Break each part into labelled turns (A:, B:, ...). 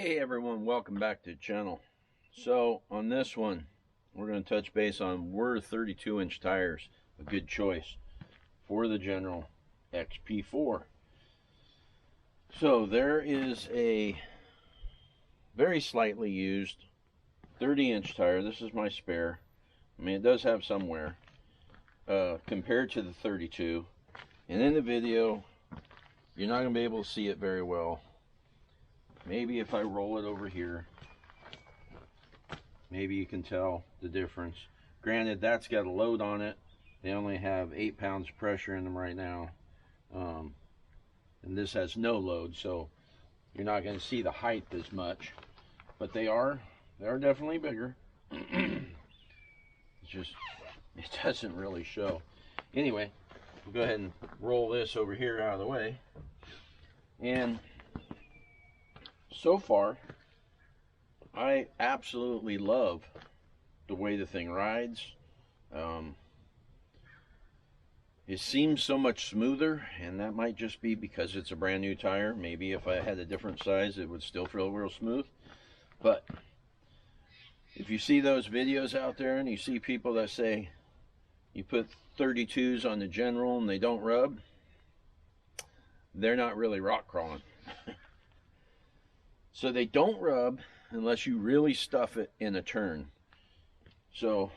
A: Hey everyone, welcome back to the channel. So on this one, we're going to touch base on were 32-inch tires a good choice for the General XP4. So there is a very slightly used 30-inch tire. This is my spare. I mean, it does have some wear compared to the 32. And in the video, you're not going to be able to see it very well. Maybe if I roll it over here, maybe you can tell the difference. Granted, that's got a load on it. They only have 8 pounds of pressure in them right now. And this has no load, so you're not going to see the height as much. But they are definitely bigger. It's just, it doesn't really show. Anyway, we'll go ahead and roll this over here out of the way. And so far, I absolutely love the way the thing rides. It seems so much smoother, and that might just be because it's a brand new tire. Maybe if I had a different size, it would still feel real smooth. But if you see those videos out there and you see people that say you put 32s on the General and they don't rub, they're not really rock crawling. So they don't rub unless you really stuff it in a turn. So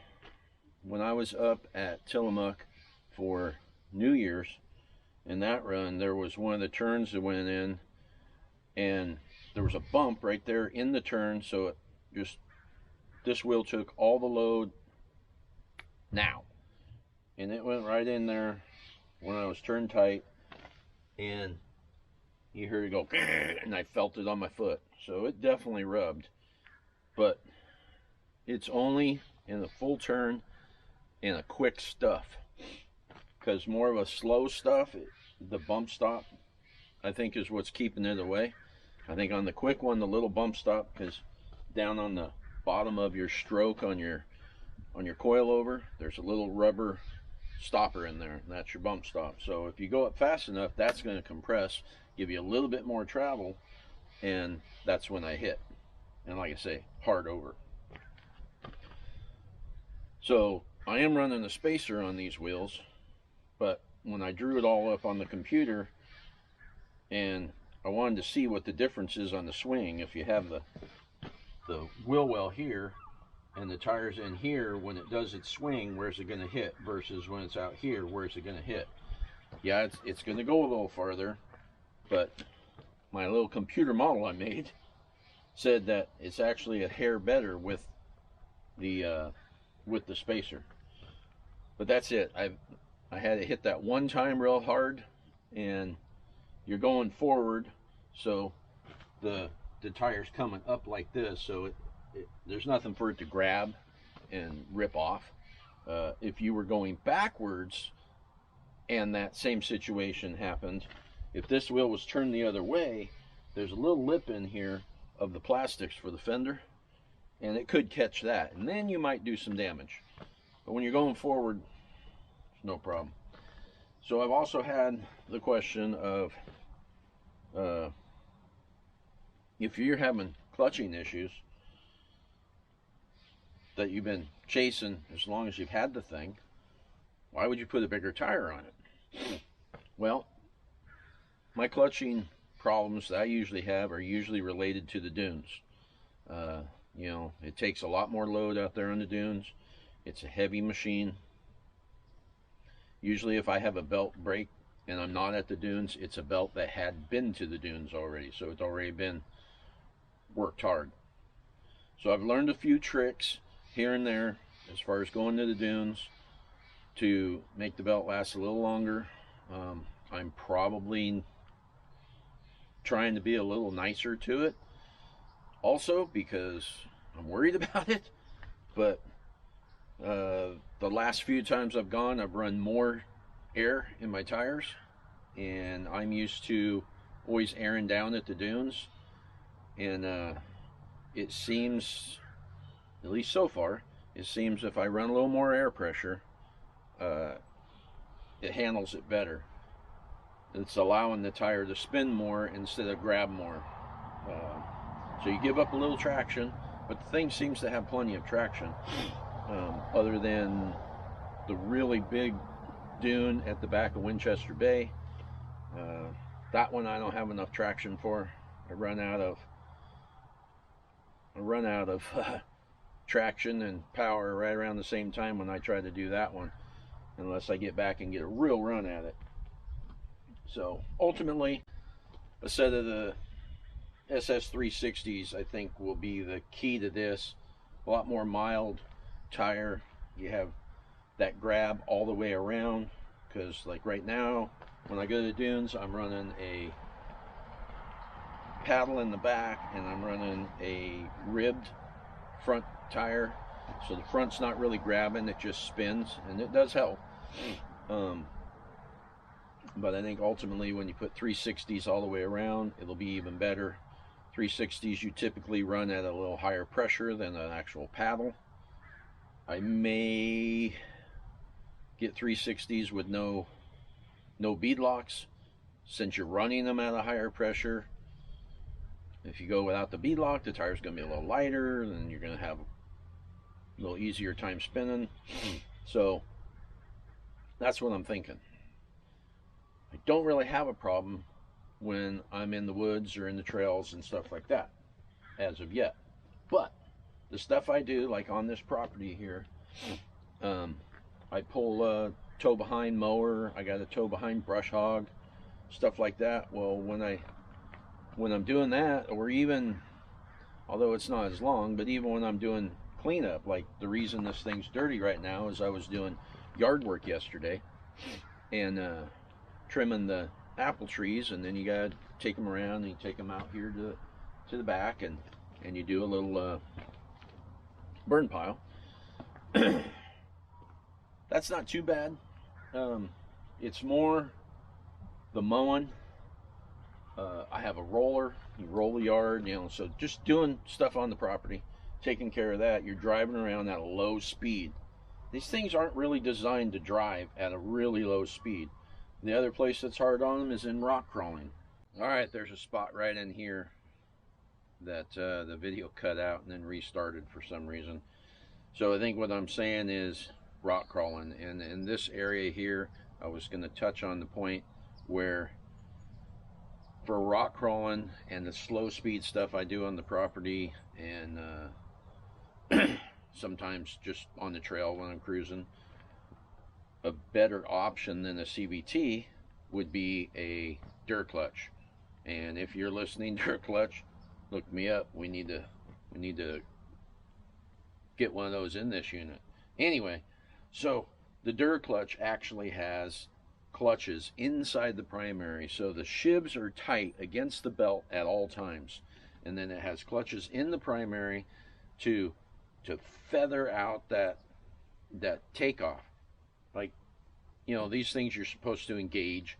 A: when I was up at Tillamook for New Year's, in that run, there was one of the turns that went in, and there was a bump right there in the turn, so it just, this wheel took all the load now. And it went right in there when I was turned tight, and you heard it go, and I felt it on my foot. So it definitely rubbed, but it's only in a full turn and a quick stuff. Because more of a slow stuff, the bump stop, I think, is what's keeping it away. I think on the quick one, the little bump stop, because down on the bottom of your stroke on your coilover, there's a little rubber stopper in there, and that's your bump stop. So if you go up fast enough, that's going to compress, give you a little bit more travel, and that's when I hit. And like I say, hard over. So I am running a spacer on these wheels, but when I drew it all up on the computer and I wanted to see what the difference is on the swing, if you have the wheel well here and the tires in here, when it does its swing, where's it going to hit versus when it's out here, where's it going to hit? Yeah, it's going to go a little farther, but my little computer model I made said that it's actually a hair better with the spacer. But that's it. I had to hit that one time real hard, and you're going forward, so the tire's coming up like this, so there's nothing for it to grab and rip off. If you were going backwards and that same situation happened, if this wheel was turned the other way, there's a little lip in here of the plastics for the fender, and it could catch that, and then you might do some damage. But when you're going forward, it's no problem. So I've also had the question of if you're having clutching issues that you've been chasing as long as you've had the thing, why would you put a bigger tire on it? Well, my clutching problems that I usually have are usually related to the dunes. You know, it takes a lot more load out there on the dunes. It's a heavy machine. Usually if I have a belt break and I'm not at the dunes, it's a belt that had been to the dunes already, so it's already been worked hard. So I've learned a few tricks here and there as far as going to the dunes to make the belt last a little longer. I'm probably trying to be a little nicer to it also because I'm worried about it. But the last few times I've gone, I've run more air in my tires, and I'm used to always airing down at the dunes, and it seems, at least so far, it seems if I run a little more air pressure, it handles it better. It's allowing the tire to spin more instead of grab more. So you give up a little traction, but the thing seems to have plenty of traction, other than the really big dune at the back of Winchester Bay. That one I don't have enough traction for. I run out of traction and power right around the same time when I try to do that one, unless I get back and get a real run at it. So ultimately, a set of the SS360s I think will be the key to this. A lot more mild tire. You have that grab all the way around, because like right now when I go to the dunes, I'm running a paddle in the back and I'm running a ribbed front tire, so the front's not really grabbing, it just spins, and it does help. But I think ultimately when you put 360s all the way around, it'll be even better. 360s you typically run at a little higher pressure than an actual paddle. I may get 360s with no bead locks, since you're running them at a higher pressure. If you go without the bead lock, the tire's going to be a little lighter, and you're going to have a little easier time spinning. So that's what I'm thinking. I don't really have a problem when I'm in the woods or in the trails and stuff like that as of yet. But the stuff I do, like on this property here, I pull a tow behind mower, I got a tow behind brush hog, stuff like that. Well, when I'm doing that, or even, although it's not as long, but even when I'm doing cleanup, like the reason this thing's dirty right now is I was doing yard work yesterday and trimming the apple trees, and then you gotta take them around and you take them out here to the back, and you do a little burn pile. That's not too bad. It's more the mowing. I have a roller, you roll the yard, so just doing stuff on the property, taking care of that. You're driving around at a low speed. These things aren't really designed to drive at a really low speed. The other place that's hard on them is in rock crawling. All right, there's a spot right in here that the video cut out and then restarted for some reason. So I think what I'm saying is rock crawling, and in this area here, I was going to touch on the point where for rock crawling and the slow speed stuff I do on the property, and sometimes just on the trail when I'm cruising, a better option than a CVT would be a duraclutch. And if you're listening, duraclutch, look me up. We need to get one of those in this unit. Anyway, so the duraclutch actually has clutches inside the primary, so the shibs are tight against the belt at all times, and then it has clutches in the primary to feather out that takeoff. Like, these things you're supposed to engage.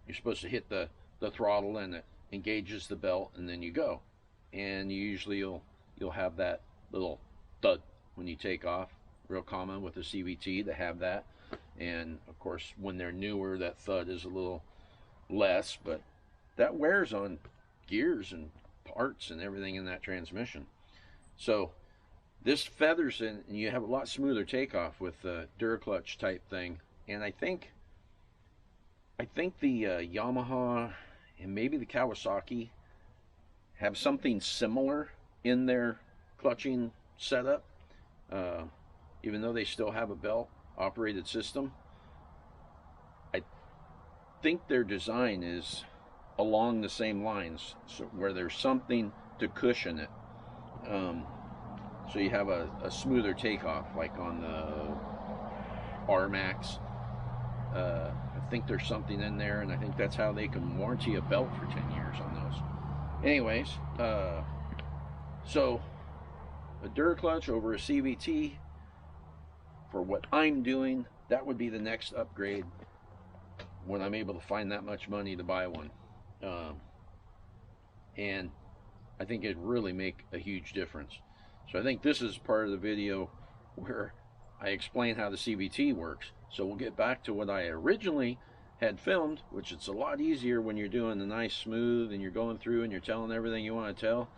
A: You're supposed to hit the throttle, and it engages the belt, and then you go. And usually you'll have that little thud when you take off. Real common with the CVT to have that. And of course, when they're newer, that thud is a little less, but that wears on gears and parts and everything in that transmission. So this feathers in, and you have a lot smoother takeoff with the duraclutch type thing. And I think the Yamaha and maybe the Kawasaki have something similar in their clutching setup, even though they still have a belt operated system. I think their design is along the same lines, so where there's something to cushion it, so you have a smoother takeoff, like on the R-Max. I think there's something in there, and I think that's how they can warranty a belt for 10 years on those. Anyways, so a duraclutch over a CVT, for what I'm doing, that would be the next upgrade when I'm able to find that much money to buy one. And I think it'd really make a huge difference. So I think this is part of the video where I explain how the CVT works. So we'll get back to what I originally had filmed, which it's a lot easier when you're doing the nice smooth and you're going through and you're telling everything you want to tell.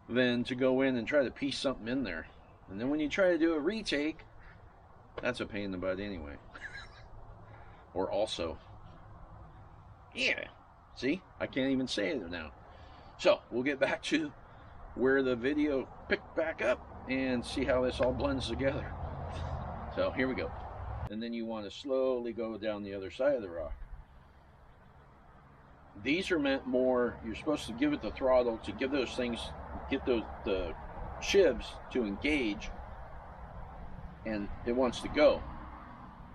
A: than to go in and try to piece something in there. And then when you try to do a retake, that's a pain in the butt anyway. Or also. Yeah. See? I can't even say it now. So, we'll get back to where the video picked back up and see how this all blends together. So, here we go. And then you want to slowly go down the other side of the rock. These are meant more, you're supposed to give it the throttle to give those things, get the shivs to engage, and it wants to go.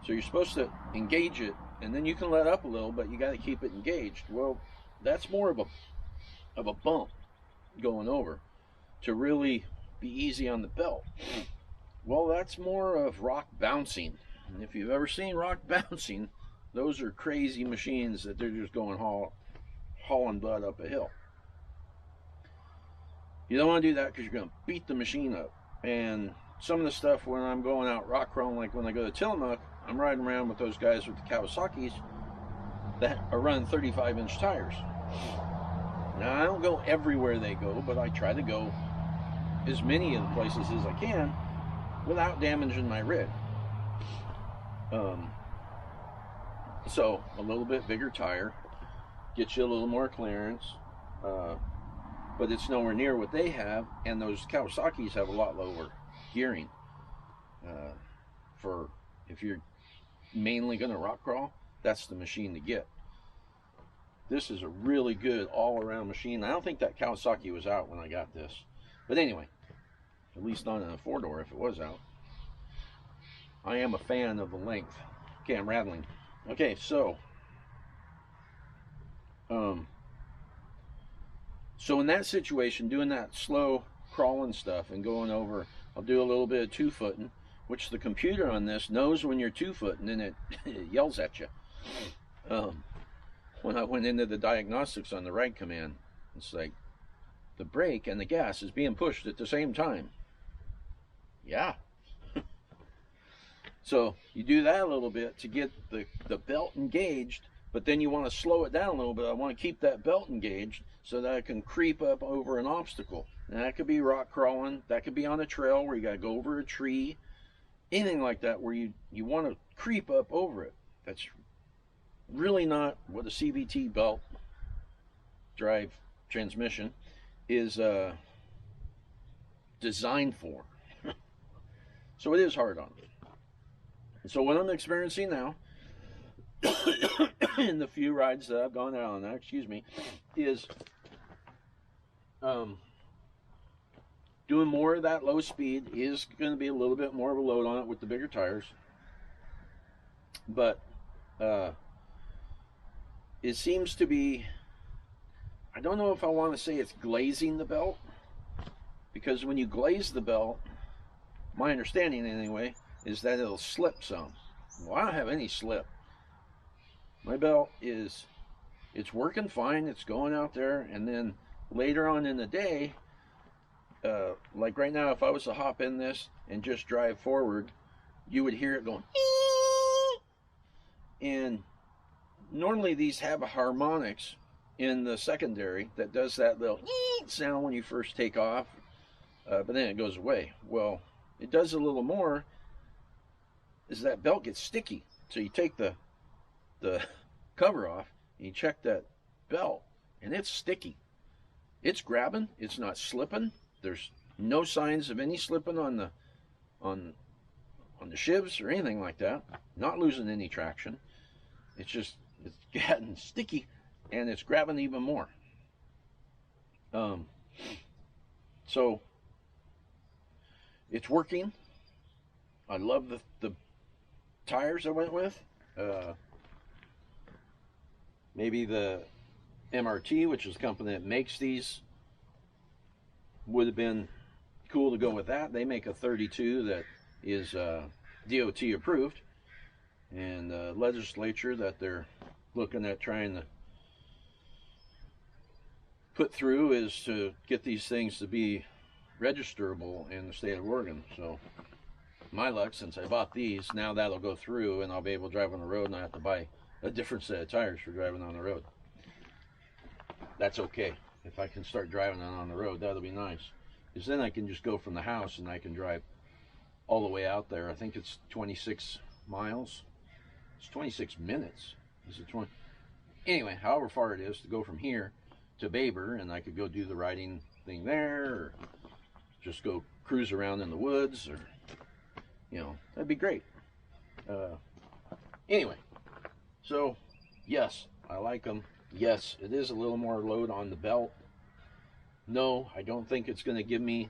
A: So you're supposed to engage it, and then you can let up a little, but you got to keep it engaged. Well, that's more of a bump going over to really be easy on the belt. Well, that's more of rock bouncing. And if you've ever seen rock bouncing, those are crazy machines that they're just going hauling butt up a hill. You don't want to do that because you're going to beat the machine up. And some of the stuff when I'm going out rock crawling, like when I go to Tillamook, I'm riding around with those guys with the Kawasaki's that are running 35-inch tires. Now, I don't go everywhere they go, but I try to go as many of the places as I can without damaging my rig. So, a little bit bigger tire gets you a little more clearance, but it's nowhere near what they have, and those Kawasaki's have a lot lower gearing. For if you're mainly going to rock crawl, that's the machine to get. This is a really good all-around machine. I don't think that Kawasaki was out when I got this, but anyway, at least not in a 4-door if it was out. I am a fan of the length. Okay, I'm rattling. Okay, so in that situation, doing that slow crawling stuff and going over, I'll do a little bit of 2-footing, which the computer on this knows when you're 2-footing, and it yells at you. When I went into the diagnostics on the ride command, it's like the brake and the gas is being pushed at the same time. Yeah. So you do that a little bit to get the belt engaged, but then you want to slow it down a little bit. I want to keep that belt engaged so that I can creep up over an obstacle. Now, that could be rock crawling. That could be on a trail where you got to go over a tree. Anything like that where you want to creep up over it. That's really not what a CVT belt drive transmission is designed for. So it is hard on me. So what I'm experiencing now, in the few rides that I've gone out on that, is doing more of that low speed is going to be a little bit more of a load on it with the bigger tires. But it seems to be, I don't know if I want to say it's glazing the belt, because when you glaze the belt, my understanding anyway, is that it'll slip some. Well, I don't have any slip. My belt it's working fine, it's going out there, and then later on in the day, like right now, if I was to hop in this and just drive forward, you would hear it going, and normally these have a harmonics in the secondary that does that little sound when you first take off, but then it goes away. Well, it does a little more is that belt gets sticky. So you take the cover off and you check that belt, and it's sticky. It's grabbing, it's not slipping. There's no signs of any slipping on the shivs or anything like that. Not losing any traction. It's getting sticky, and it's grabbing even more. So it's working. I love the tires I went with. Maybe the MRT, which is the company that makes these, would have been cool to go with that. They make a 32 that is DOT approved, and the legislature that they're looking at trying to put through is to get these things to be registerable in the state of Oregon. So my luck, since I bought these, now that'll go through and I'll be able to drive on the road and I have to buy a different set of tires for driving on the road. That's okay. If I can start driving on the road, that'll be nice. Because then I can just go from the house and I can drive all the way out there. I think it's 26 miles. It's 26 minutes. Is it 20? Anyway, however far it is to go from here to Baber, and I could go do the riding thing there, or just go cruise around in the woods, or, you know, that'd be great. Anyway, so yes, I like them. Yes, it is a little more load on the belt. No, I don't think it's going to give me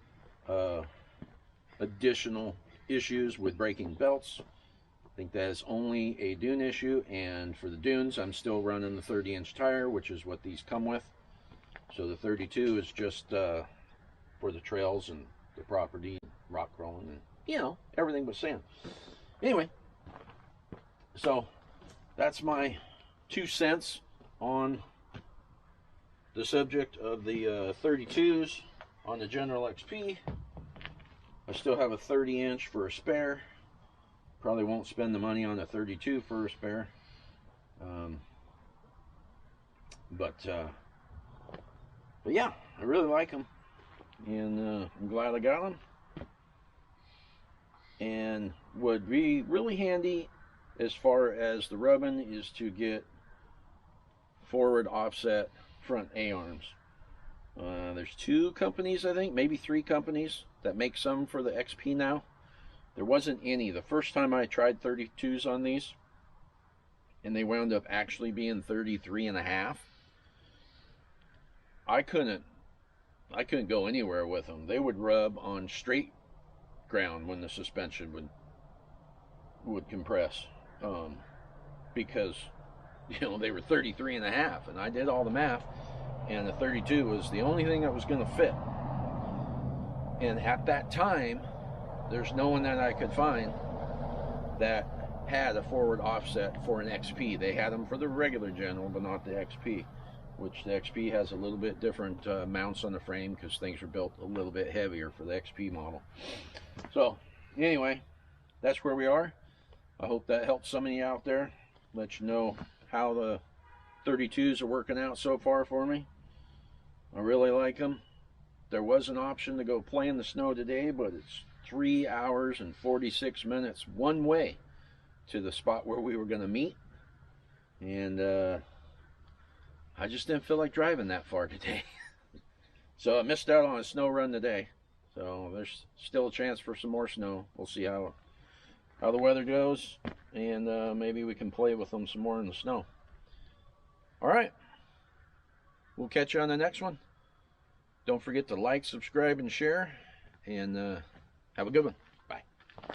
A: additional issues with breaking belts. I think that is only a dune issue, and for the dunes, I'm still running the 30-inch tire, which is what these come with. So the 32 is just for the trails and the property, rock crawling, and, you know, everything but sand. Anyway, so that's my 2 cents on the subject of the 32s on the General XP. I still have a 30-inch for a spare. Probably won't spend the money on a 32 for a spare. But yeah, I really like them, and I'm glad I got them. And would be really handy as far as the rubbing is to get forward offset front A-arms. There's 2 companies, I think, maybe 3 companies that make some for the XP now. There wasn't any the first time I tried 32s on these, and they wound up actually being 33.5. I couldn't go anywhere with them. They would rub on straight ground when the suspension would compress, because, you know, they were 33.5, and I did all the math, and the 32 was the only thing that was going to fit. And at that time, there's no one that I could find that had a forward offset for an XP. They had them for the regular General, but not the XP, which the XP has a little bit different mounts on the frame because things are built a little bit heavier for the XP model. So anyway, that's where we are. I hope that helps some of you out there. Let you know how the 32s are working out so far for me. I really like them. There was an option to go play in the snow today, but it's 3 hours and 46 minutes one way to the spot where we were going to meet, and I just didn't feel like driving that far today. So I missed out on a snow run today. So there's still a chance for some more snow. We'll see how the weather goes, and maybe we can play with them some more in the snow. All right, we'll catch you on the next one. Don't forget to like, subscribe, and share, and have a good one.